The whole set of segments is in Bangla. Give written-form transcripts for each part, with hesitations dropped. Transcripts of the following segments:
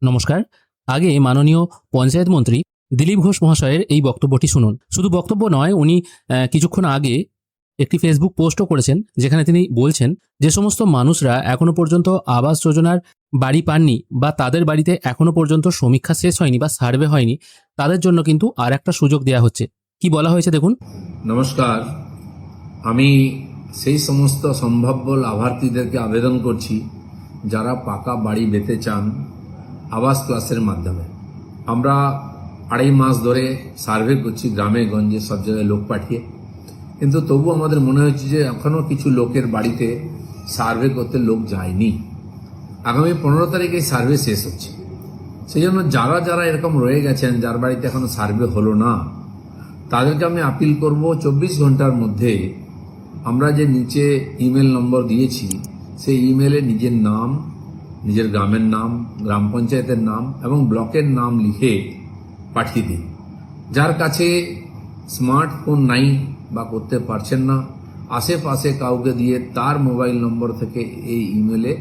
নমস্কার। আগে মাননীয় পঞ্চায়েত মন্ত্রী দিলীপ ঘোষ মহাশয়ের এই বক্তব্যটি শুনুন। শুধু বক্তব্য নয়, উনি কিছুক্ষণ আগে একটি ফেসবুক পোস্টও করেছেন, যেখানে তিনি বলছেন যে সমস্ত মানুষরা এখনো পর্যন্ত আবাস যোজনার বাড়ি পাননি বা তাদের বাড়িতে এখনো পর্যন্ত সমীক্ষা শেষ হয়নি বা সার্ভে হয়নি, তাদের জন্য কিন্তু আর একটা সুযোগ দেওয়া হচ্ছে। কি বলা হয়েছে দেখুন। নমস্কার, আমি সেই সমস্ত সম্ভাব্য লাভার্থীদেরকে আবেদন করছি যারা পাকা বাড়ি পেতে চান আবাস প্লাসের মাধ্যমে। আমরা 2.5 মাস ধরে সার্ভে করছি গ্রামে গঞ্জে সব জায়গায় লোক পাঠিয়ে, কিন্তু তবু আমাদের মনে হচ্ছে যে এখনও কিছু লোকের বাড়িতে সার্ভে করতে লোক যায়নি। আগামী 15 তারিখে সার্ভে শেষ হচ্ছে। সেই জন্য যারা যারা এরকম রয়ে গেছেন, যার বাড়িতে এখনো সার্ভে হলো না, তাদেরকে আমি আপিল করব 24 ঘন্টার মধ্যে আমরা যে নিচে ইমেল নম্বর দিয়েছি সেই ইমেলে নিজের নাম, নিজের গ্রামের নাম, গ্রাম পঞ্চায়েতের নাম এবং ব্লকের নাম লিখে পাঠিয়ে দিন। যার কাছে স্মার্টফোন নাই বা করতে পারছেন না, আশেপাশে কাউকে দিয়ে তার মোবাইল নম্বর থেকে এই ইমেলে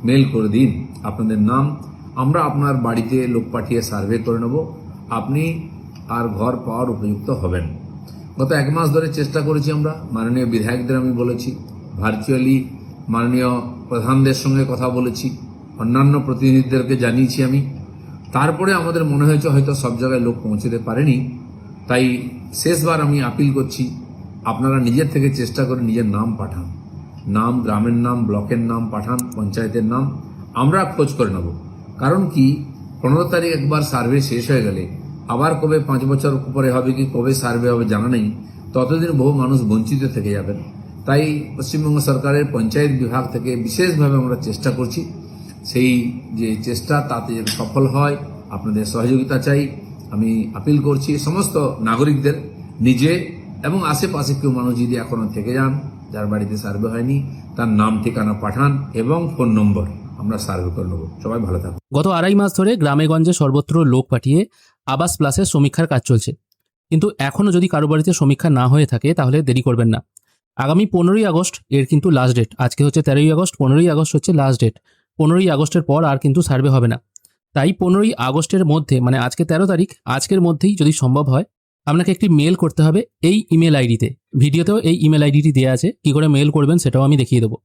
মেল করে দিন আপনাদের নাম। আমরা আপনার বাড়িতে লোক পাঠিয়ে সার্ভে করে নেব, আপনি আর ঘর পাওয়ার উপযুক্ত হবেন। গত 1 মাস ধরে চেষ্টা করেছি আমরা, মাননীয় বিধায়কদের আমি বলেছি, ভার্চুয়ালি মাননীয় প্রধানদের সঙ্গে কথা বলেছি, অন্যান্য প্রতিনিধিদেরকে জানিয়েছি আমি। তারপরে আমাদের মনে হয়েছে হয়তো সব জায়গায় লোক পৌঁছতে পারেনি, তাই শেষবার আমি আপিল করছি আপনারা নিজের থেকে চেষ্টা করে নিজের নাম পাঠান, নাম, গ্রামের নাম, ব্লকের নাম পাঠান, পঞ্চায়েতের নাম, আমরা খোঁজ করে নেব। কারণ কি, 15 তারিখ একবার সার্ভে শেষ হয়ে গেলে আবার কবে 5 বছর পরে হবে কি কবে সার্ভে হবে জানা নেই, ততদিন বহু মানুষ বঞ্চিত থেকে যাবেন। তাই পশ্চিমবঙ্গ সরকারের পঞ্চায়েত বিভাগ থেকে বিশেষভাবে আমরা চেষ্টা করছি, সেই যে চেষ্টা তাতে সফল হয় আপনাদের সহযোগিতা চাই। আমি আপিল করছি সমস্ত নাগরিকদের, নিজে এবং আশেপাশে কেউ মানুষ যদি এখনো থেকে যান যার বাড়িতে সার্ভে হয়নি, তার নাম ঠিকানা পাঠান এবং ফোন নম্বর, আমরা সার্ভে করে নেব। সবাই ভালো থাকুন। গত 2.5 মাস ধরে গ্রামে গঞ্জে সর্বত্র লোক পাঠিয়ে আবাস প্লাসের সমীক্ষার কাজ চলছে, কিন্তু এখনও যদি কারো বাড়িতে সমীক্ষা না হয়ে থাকে তাহলে দেরি করবেন না। আগামী 15ই আগস্ট এর কিন্তু লাস্ট ডেট। আজকে হচ্ছে 13ই আগস্ট, 15ই আগস্ট হচ্ছে লাস্ট ডেট। 15ই আগস্টের পর আর কিন্তু সার্ভে হবে না। তাই 15ই আগস্টের মধ্যে, মানে আজকে 13 তারিখ, আজকের মধ্যেই যদি সম্ভব হয় আপনাকে একটি মেল করতে হবে এই ইমেল আইডিতে। ভিডিওতেও এই ইমেল আইডিটি দেওয়া আছে, কী করে মেল করবেন সেটাও আমি দেখিয়ে দেবো।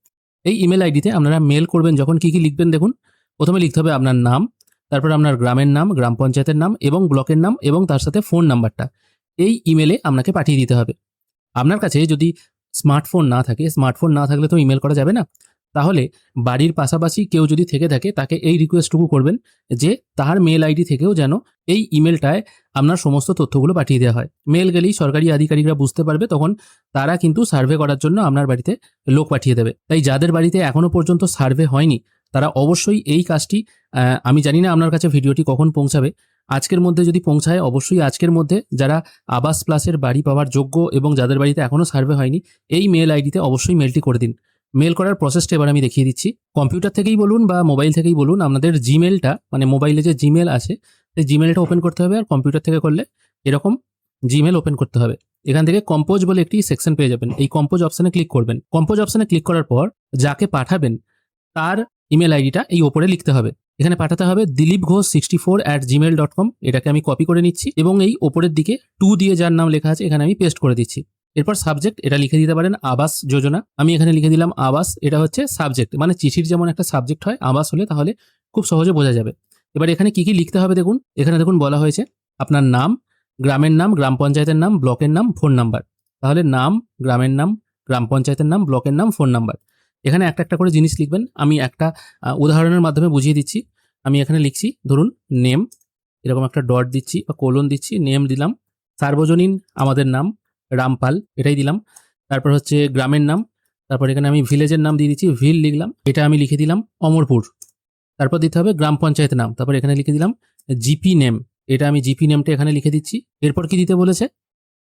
এই ইমেল আইডিতে আপনারা মেল করবেন যখন কী কী লিখবেন দেখুন। প্রথমে লিখতে হবে আপনার নাম, তারপর আপনার গ্রামের নাম, গ্রাম পঞ্চায়েতের নাম এবং ব্লকের নাম এবং তার সাথে ফোন নাম্বারটা এই ইমেলে আপনাকে পাঠিয়ে দিতে হবে। আপনার কাছে যদি স্মার্টফোন না থাকলে তো ইমেল করা যাবে না। তাহলে বাড়ির পাশাপাশি কেউ যদি থেকে থাকে তাকে এই রিকোয়েস্টটুকু করবেন যে তার মেল আইডি থেকেও যেন এই ইমেলটায় আপনার সমস্ত তথ্যগুলো পাঠিয়ে দেওয়া হয়। মেল গেলেই সরকারি আধিকারিকরা বুঝতে পারবে, তখন তারা কিন্তু সার্ভে করার জন্য আপনার বাড়িতে লোক পাঠিয়ে দেবে। তাই যাদের বাড়িতে এখনো পর্যন্ত সার্ভে হয়নি তারা অবশ্যই এই কাজটি, আমি জানি না আপনার কাছে ভিডিওটি কখন পৌঁছাবে, আজকের মধ্যে যদি পৌঁছায় অবশ্যই আজকের মধ্যে যারা আবাস প্লাসের বাড়ি পাওয়ার যোগ্য এবং যাদের বাড়িতে এখনও সার্ভে হয়নি এই মেল আইডিতে অবশ্যই মেলটি করে দিন। মেল করার প্রসেসটা এবার আমি দেখিয়ে দিচ্ছি। কম্পিউটার থেকেই বলুন বা মোবাইল থেকেই বলুন, আপনাদের জিমেলটা, মানে মোবাইলে যে জিমেল আছে সেই জিমেলটা ওপেন করতে হবে। আর কম্পিউটার থেকে করলে এরকম জিমেল ওপেন করতে হবে। এখান থেকে কম্পোজ বলে একটি সেকশন পেয়ে যাবেন, এই কম্পোজ অপশানে ক্লিক করবেন। কম্পোজ অপশানে ক্লিক করার পর যাকে পাঠাবেন তার ইমেল আইডিটা এই ওপরে লিখতে হবে। এখানে পাঠাতে হবে dilipghosh64@gmail.com। এটাকে আমি কপি করে নিচ্ছি এবং এই ওপরের দিকে 2 দিয়ে যার নাম লেখা আছে এখানে আমি পেস্ট করে দিচ্ছি। এরপর সাবজেক্ট এটা লিখে দিতে পারেন আবাস যোজনা। আমি এখানে লিখে দিলাম আবাস, এটা হচ্ছে সাবজেক্ট, মানে চিঠির যেমন একটা সাবজেক্ট হয়, আবাস হলে তাহলে খুব সহজে বোঝা যাবে। এবার এখানে কি কি লিখতে হবে দেখুন। এখানে দেখুন বলা হয়েছে আপনার নাম, গ্রামের নাম, গ্রাম পঞ্চায়েতের নাম, ব্লকের নাম, ফোন নাম্বার। তাহলে নাম, গ্রামের নাম, গ্রাম পঞ্চায়েতের নাম, ব্লকের নাম, ফোন নাম্বার। এখানে একটা একটা করে জিনিস লিখবেন। আমি একটা উদাহরণের মাধ্যমে বুঝিয়ে দিচ্ছি। আমি এখানে লিখছি, ধরুন নেম, এরকম একটা ডট দিচ্ছি বা কোলন দিচ্ছি, নেম দিলাম। সার্বজনীন আমাদের নাম রামপাল, এটাই দিলাম। তারপর হচ্ছে গ্রামের নাম, তারপর এখানে আমি ভিলেজের নাম দিয়ে দিচ্ছি, ভিল লিখলাম, এটা আমি লিখে দিলাম অমরপুর। তারপর দিতে হবে গ্রাম পঞ্চায়েতের নাম, তারপর এখানে লিখে দিলাম জিপি নেম, এটা আমি জিপি নেমটা এখানে লিখে দিচ্ছি। এরপর কি দিতে বলেছে,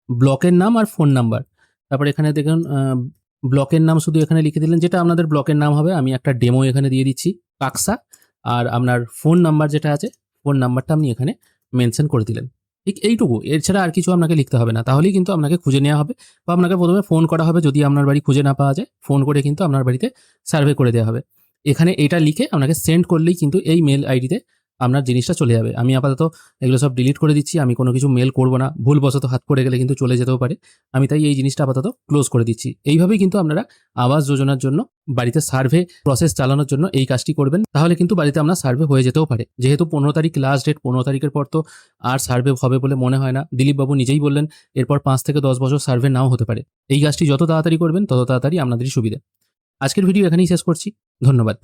ব্লকের নাম আর ফোন নাম্বার। তারপর এখানে দেখুন ব্লকের নাম শুধু এখানে লিখে দিলেন, যেটা আপনাদের ব্লকের নাম হবে। আমি একটা ডেমো এখানে দিয়ে দিচ্ছি, কাকসা। আর আপনার ফোন নাম্বার যেটা আছে, ফোন নাম্বারটা আপনি এখানে মেনশন করে দিলেন। ঠিক এইটুকু, এছাড়া আর কিছু আপনাকে লিখতে হবে না। তাহলেই কিন্তু আপনাকে খুঁজে নেওয়া হবে বা আপনাকে প্রথমে ফোন করা হবে। যদি আপনার বাড়ি খুঁজে না পাওয়া যায়, ফোন করে কিন্তু আপনার বাড়িতে সার্ভে করে দেওয়া হবে। এখানে এটা লিখে আপনাকে সেন্ড করলেই কিন্তু এই মেল আইডিতে আপনার জিনিসটা চলে যাবে। আমি আপাতত এগুলো সব ডিলিট করে দিচ্ছি, আমি কোনো কিছু মেল করব না, ভুলবশত হাত পড়ে গেলে কিন্তু চলে যেতেও পারে। আমি তাই এই জিনিসটা আপাতত ক্লোজ করে দিচ্ছি। এইভাবেই কিন্তু আপনারা আবাস যোজনার জন্য বাড়িতে সার্ভে প্রসেস চালানোর জন্য এই কাজটি করবেন, তাহলে কিন্তু বাড়িতে আপনার সার্ভে হয়ে যেতেও পারে। যেহেতু 15 তারিখ লাস্ট ডেট, 15 তারিখের পর তো আর সার্ভে হবে বলে মনে হয় না। দিলীপবাবু নিজেই বললেন এরপর 5 থেকে 10 বছর সার্ভে নাও হতে পারে। এই কাজটি যত তাড়াতাড়ি করবেন তত তাড়াতাড়ি আপনাদেরই সুবিধা। আজকের ভিডিও এখানেই শেষ করছি। ধন্যবাদ।